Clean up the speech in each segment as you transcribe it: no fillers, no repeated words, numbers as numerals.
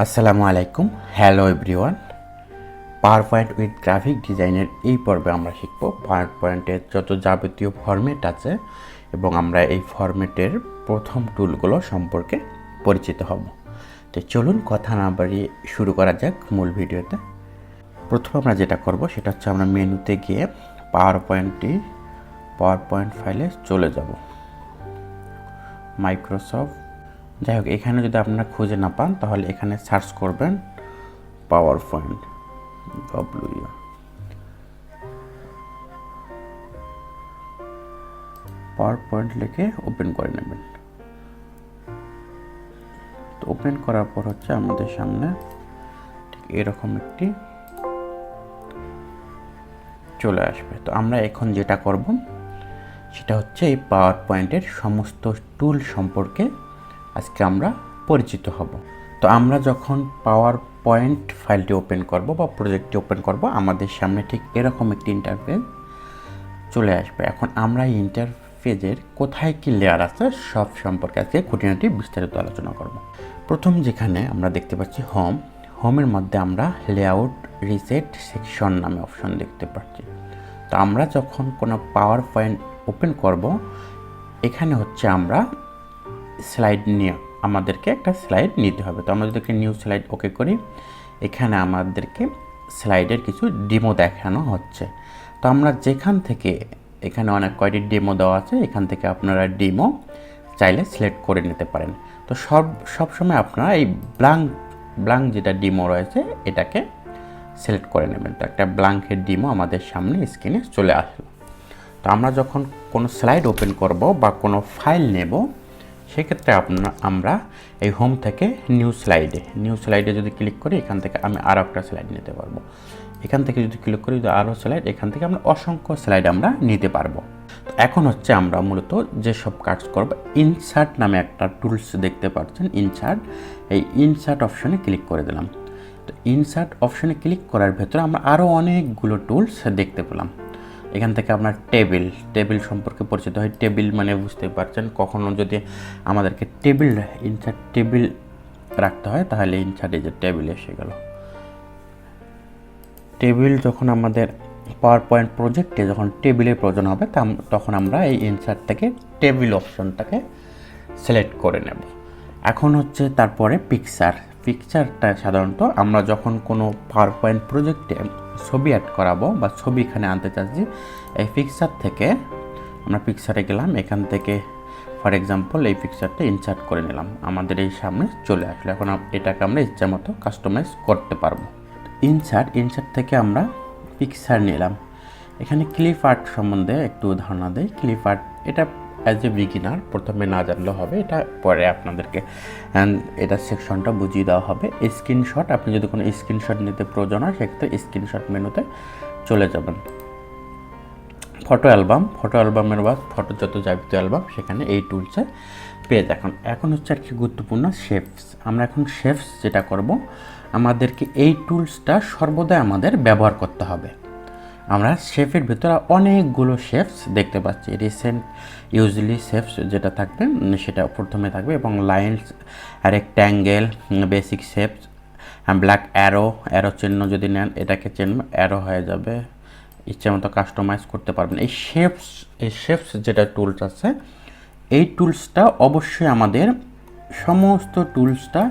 আসসালামু আলাইকুম, hello everyone. Power point with graphic ডিজাইনের এই পর্বে আমরা শিখব পাওয়ার পয়েন্টের যত যাবতীয় ফরম্যাট আছে এবং আমরা এই ফরম্যাটের প্রথম টুলগুলো সম্পর্কে পরিচিত হব। তো চলুন কথা না বাড়িয়ে শুরু করা যাক মূল ভিডিওতে। প্রথমে আমরা যেটা করব সেটা হচ্ছে আমরা মেনুতে গিয়ে পাওয়ার পয়েন্ট ফাইলে চলে যাব। মাইক্রোসফট, যাই হোক, এখানে যদি আপনারা খুঁজে না পান তাহলে এখানে সার্চ করবেন পাওয়ার পয়েন্ট লিখে ওপেন করে নেবেন। তো ওপেন করার পর হচ্ছে আমাদের সামনে ঠিক এরকম একটি চলে আসবে। তো আমরা এখন যেটা করব সেটা হচ্ছে এই পাওয়ার পয়েন্টের সমস্ত টুল সম্পর্কে আজকে আমরা পরিচিত হব। তো আমরা যখন পাওয়ার পয়েন্ট ফাইলটি ওপেন করব বা প্রজেক্টটি ওপেন করব, আমাদের সামনে ঠিক এরকম একটি ইন্টারফেস চলে আসবে। এখন আমরা এই ইন্টারফেসের কোথায় কি লেয়ার আছে সব সম্পর্কে আজকে খুঁটিনাটি বিস্তারিত আলোচনা করব। প্রথম যেখানে আমরা দেখতে পাচ্ছি হোমের মধ্যে আমরা লেআউট রিসেট সেকশন নামে অপশন দেখতে পাচ্ছি। তো আমরা যখন কোনো পাওয়ার পয়েন্ট ওপেন করব, এখানে হচ্ছে আমরা স্লাইড নিয়ে আমাদেরকে একটা স্লাইড নিতে হবে। তো আমরা যদি নিউ স্লাইড ওকে করি, এখানে আমাদেরকে স্লাইডের কিছু ডেমো দেখানো হচ্ছে। তো আমরা যেখান থেকে, এখানে অনেক কয়টি ডেমো দেওয়া আছে, এখান থেকে আপনারা ডেমো চাইলে সিলেক্ট করে নিতে পারেন। তো সবসময় আপনারা এই ব্লাঙ্ক যেটা ডেমো রয়েছে এটাকে সিলেক্ট করে নেবেন। তো একটা ব্লাঙ্কের ডেমো আমাদের সামনে স্ক্রিনে চলে আসলো। তো আমরা যখন কোনো স্লাইড ওপেন করব বা কোনো ফাইল নেব, সেক্ষেত্রে আমরা এই হোম থেকে নিউ স্লাইডে যদি ক্লিক করি, এখান থেকে আমি আরও একটা স্লাইড নিতে পারবো। এখান থেকে যদি ক্লিক করি আরও স্লাইড, এখান থেকে আমরা অসংখ্য স্লাইড আমরা নিতে পারবো। তো এখন হচ্ছে আমরা মূলত যেসব কাজ করব, ইনসার্ট নামে একটা টুলস দেখতে পাচ্ছেন, এই ইনসার্ট অপশনে ক্লিক করে দিলাম। তো ইনসার্ট অপশনে ক্লিক করার ভেতরে আমরা আরও অনেকগুলো টুলস দেখতে পেলাম। এখান থেকে আপনার টেবিল সম্পর্কে পরিচিত হয়। টেবিল মানে বুঝতে পারছেন, কখনো যদি আমাদেরকে ইনসার্ট টেবিল রাখতে হয় তাহলে ইনসার্টে যে টেবিল এসে গেল। টেবিল যখন আমাদের পাওয়ার পয়েন্ট প্রজেক্টে যখন টেবিলের প্রয়োজন হবে তখন আমরা এই ইনসার্ট থেকে টেবিল অপশনটাকে সিলেক্ট করে নেব। এখন হচ্ছে তারপরে পিকচারটা সাধারণত আমরা যখন কোনো পাওয়ার পয়েন্ট প্রজেক্টে ছবি অ্যাড করাবো বা ছবি এখানে আনতে চাচ্ছি, এই পিকচার থেকে আমরা পিকচারে গেলাম, এখান থেকে ফর এক্সাম্পল এই পিকচারটা ইনসার্ট করে নিলাম, আমাদের এই সামনে চলে আসলো। এখন এটাকে আমরা ইচ্ছা মতো কাস্টমাইজ করতে পারবো। ইনসার্ট থেকে আমরা পিকচার নিলাম। এখানে ক্লিপ আর্ট সম্বন্ধে একটু ধারণা দেয়। ক্লিপ আর্ট এটা অ্যাজ এ বিগিনার প্রথমে না জানলেও হবে, এটা পরে আপনাদেরকে এটা সেকশনটা বুঝিয়ে দেওয়া হবে। স্ক্রিনশট, আপনি যদি কোনো স্ক্রিনশট নিতে প্রয়োজন হয় সেক্ষেত্রে স্ক্রিনশট মেনুতে চলে যাবেন। ফটো অ্যালবামের বা ফটো যত যাবতীয় অ্যালবাম সেখানে এই টুলসে পেয়ে যান। এখন হচ্ছে আর কি গুরুত্বপূর্ণ শেপস। আমরা এখন শেপস যেটা করব, আমাদেরকে এই টুলসটা সর্বদাই আমাদের ব্যবহার করতে হবে। আমরা শেপের ভিতরে অনেকগুলো শেপস দেখতে পাচ্ছি। রিসেন্ট ইউজুয়ালি শেপস যেটা থাকবে সেটা প্রথমে থাকবে, এবং lines, rectangle, basic shapes, black arrow চিহ্ন যদি নেন এটাকে চিহ্ন অ্যারো হয়ে যাবে, ইচ্ছে মতো কাস্টমাইজ করতে পারবেন। এই শেপস যেটা টুলস আছে, এই টুলসটা অবশ্যই আমাদের সমস্ত টুলসটা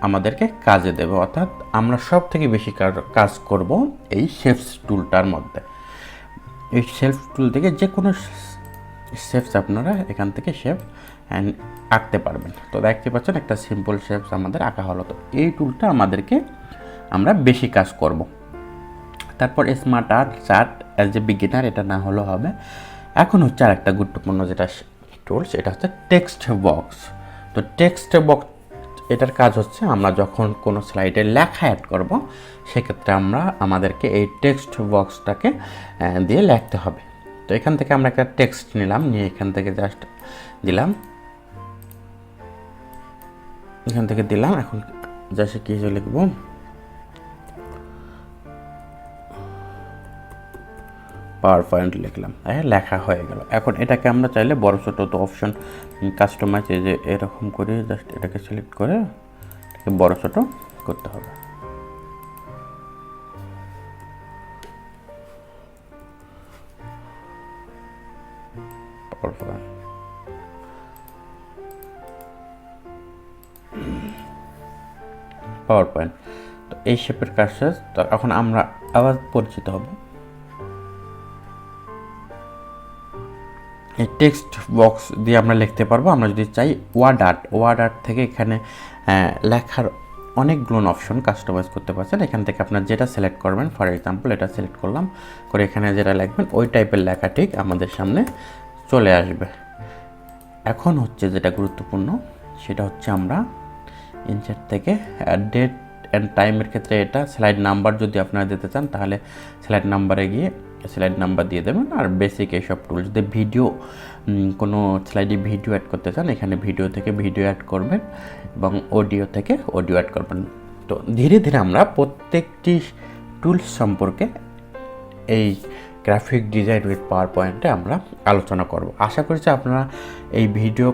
আমাদেরকে কাজে দেবে। অর্থাৎ আমরা সব থেকে বেশি কাজ করব এই শেপস টুলটার মধ্যে। এই শেপস টুল থেকে যে কোনো শেপস আপনারা এখান থেকে শেপ আঁকতে পারবেন। তো দেখতে পাচ্ছেন একটা সিম্পল শেপস আমাদের আঁকা হলো। তো এই টুলটা আমরা বেশি কাজ করব। তারপর smart art chart as a beginner, এটা না হলেও হবে। এখন হচ্ছে আর একটা গুরুত্বপূর্ণ যেটা টুলস, এটা হচ্ছে টেক্সট বক্স। তো টেক্সট বক্স এটার কাজ হচ্ছে আমরা যখন কোনো স্লাইডে লেখা অ্যাড করব, সেক্ষেত্রে আমাদেরকে এই টেক্সট বক্সটাকে দিয়ে লিখতে হবে। তো এখান থেকে আমরা একটা টেক্সট নিলাম, নিয়ে এখান থেকে জাস্ট দিলাম, এখন জাস্ট কি লিখবো, পাওয়ার পয়েন্ট লিখলাম, লেখা হয়ে গেল। এখন এটাকে আমরা চাইলে বড় ছোটো তো অপশন কাস্টমাইজ, এই যে এরকম করে জাস্ট এটাকে সিলেক্ট করে থেকে বড় ছোট করতে হবে। পাওয়ার পয়েন্ট, তো এই শেপের কাজ শেষ। তো এখন আমরা আবার পরিচিত হব। এই টেক্সট বক্স দিয়ে আমরা লিখতে পারবো। আমরা যদি চাই ওয়ার্ড আর্ট থেকে এখানে লেখার অনেকগুলো অপশন কাস্টমাইজ করতে পারছেন। এখান থেকে আপনার যেটা সিলেক্ট করবেন, ফর এক্সাম্পল এটা সিলেক্ট করলাম, করে এখানে যেটা লিখবেন ওই টাইপের লেখা ঠিক আমাদের সামনে চলে আসবে। এখন হচ্ছে যেটা গুরুত্বপূর্ণ সেটা হচ্ছে আমরা ইনসার্ট থেকে ডেট অ্যান্ড টাইমের ক্ষেত্রে এটা স্লাইড নাম্বার যদি আপনারা দিতে চান তাহলে স্লাইড নাম্বারে গিয়ে স্লাইড নাম্বার দিয়ে দেবেন। আর বেসিক এইসব টুল, যদি ভিডিও কোনো স্লাইডে ভিডিও অ্যাড করতে চান এখানে ভিডিও থেকে ভিডিও অ্যাড করবেন এবং অডিও থেকে অডিও অ্যাড করবেন। তো ধীরে ধীরে আমরা প্রত্যেকটি টুলস সম্পর্কে এই গ্রাফিক ডিজাইন উইথ পাওয়ার পয়েন্টে আমরা আলোচনা করব। আশা করছি আপনারা এই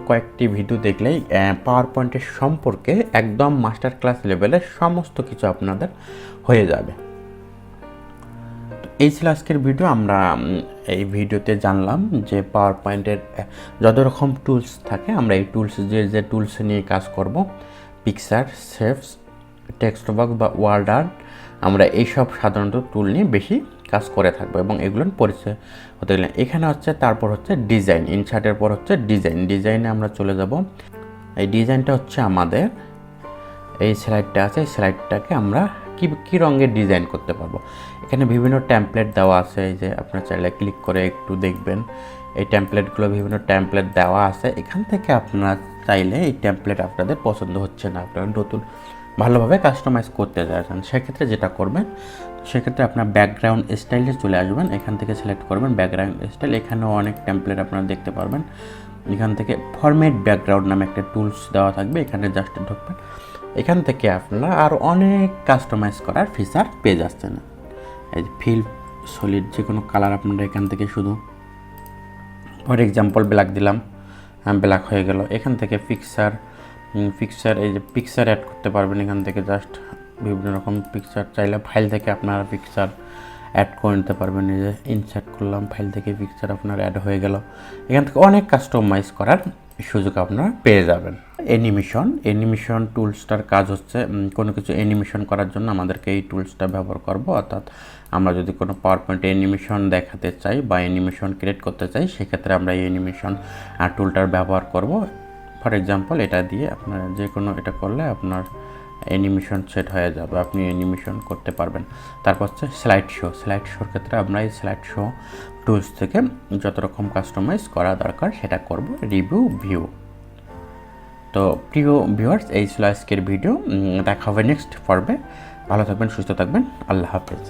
কয়েকটি ভিডিও দেখলেই পাওয়ার পয়েন্টের সম্পর্কে একদম মাস্টার ক্লাস লেভেলের সমস্ত কিছু আপনাদের হয়ে যাবে। এই ছিল আজকের ভিডিও। আমরা এই ভিডিওতে জানলাম যে পাওয়ার পয়েন্টের যত রকম টুলস থাকে আমরা এই টুলস যে টুলস নিয়ে কাজ করব, পিকচার, শেপস, টেক্সট বক্স বা ওয়ার্ড আর্ট, আমরা এইসব সাধারণত টুল নিয়ে বেশি কাজ করে থাকবো এবং এগুলোর পরিচয় হতে গেলে এখানে হচ্ছে তারপর হচ্ছে ডিজাইন, ইনসার্টের পর হচ্ছে ডিজাইনে আমরা চলে যাব। এই ডিজাইনটা হচ্ছে আমাদের এই স্লাইডটা আছে, এই স্লাইডটাকে আমরা কী রঙের ডিজাইন করতে পারবো। এখানে বিভিন্ন টেমপ্লেট দেওয়া আছে, এই যে আপনারা চাইলে ক্লিক করে একটু দেখবেন এই টেমপ্লেটগুলো বিভিন্ন টেমপ্লেট দেওয়া আছে। এখান থেকে আপনারা চাইলে এই টেমপ্লেট আপনাদের পছন্দ হচ্ছে না, আপনারা নতুন ভালোভাবে কাস্টমাইজ করতে চাইছেন, সেক্ষেত্রে যেটা করবেন সেক্ষেত্রে আপনার ব্যাকগ্রাউন্ড স্টাইলে চলে আসবেন, এখান থেকে সিলেক্ট করবেন ব্যাকগ্রাউন্ড স্টাইল। এখানেও অনেক টেমপ্লেট আপনারা দেখতে পারবেন। এখান থেকে ফরম্যাট ব্যাকগ্রাউন্ড নামে একটা টুলস দেওয়া থাকবে, এখানে জাস্ট ঢুকবেন। এখান থেকে আপনারা আরও অনেক কাস্টমাইজ করার ফিচার পেয়ে যাচ্ছেন। এই যে ফিল সলিড যে কোনো কালার আপনারা এখান থেকে শুধু ফর এক্সাম্পল ব্ল্যাক দিলাম, ব্ল্যাক হয়ে গেল। এখান থেকে পিকচার এই যে পিকচার অ্যাড করতে পারবেন, এখান থেকে জাস্ট বিভিন্ন রকম পিকচার চাইলে ফাইল থেকে আপনারা পিকচার অ্যাড করে নিতে পারবেন। এই যে ইনসার্ট করলাম, ফাইল থেকে পিকচার আপনার অ্যাড হয়ে গেল। এখান থেকে অনেক কাস্টমাইজ করার সুযোগ আপনারা পেয়ে যাবেন। অ্যানিমেশন টুলসটার কাজ হচ্ছে কোনো কিছু অ্যানিমেশন করার জন্য আমাদেরকে এই টুলসটা ব্যবহার করব। অর্থাৎ আমরা যদি কোনো পাওয়ার পয়েন্টে অ্যানিমেশন দেখাতে চাই বা অ্যানিমেশন ক্রিয়েট করতে চাই সেক্ষেত্রে আমরা এই অ্যানিমেশন টুলটার ব্যবহার করব। ফর এক্সাম্পল এটা দিয়ে আপনারা যে কোনো এটা করলে আপনার অ্যানিমেশন সেট হয়ে যাবে, আপনি অ্যানিমেশন করতে পারবেন। তারপর হচ্ছে স্লাইড শোর ক্ষেত্রে আমরা এই স্লাইড শো টুলস থেকে যত রকম কাস্টমাইজ করা দরকার সেটা করব। ভিউ। তো প্রিয় ভিউয়ার্স, এই ছিল আজকের ভিডিও। দেখা হবে নেক্সট পর্বে। ভালো থাকবেন, সুস্থ থাকবেন, আল্লাহ হাফেজ।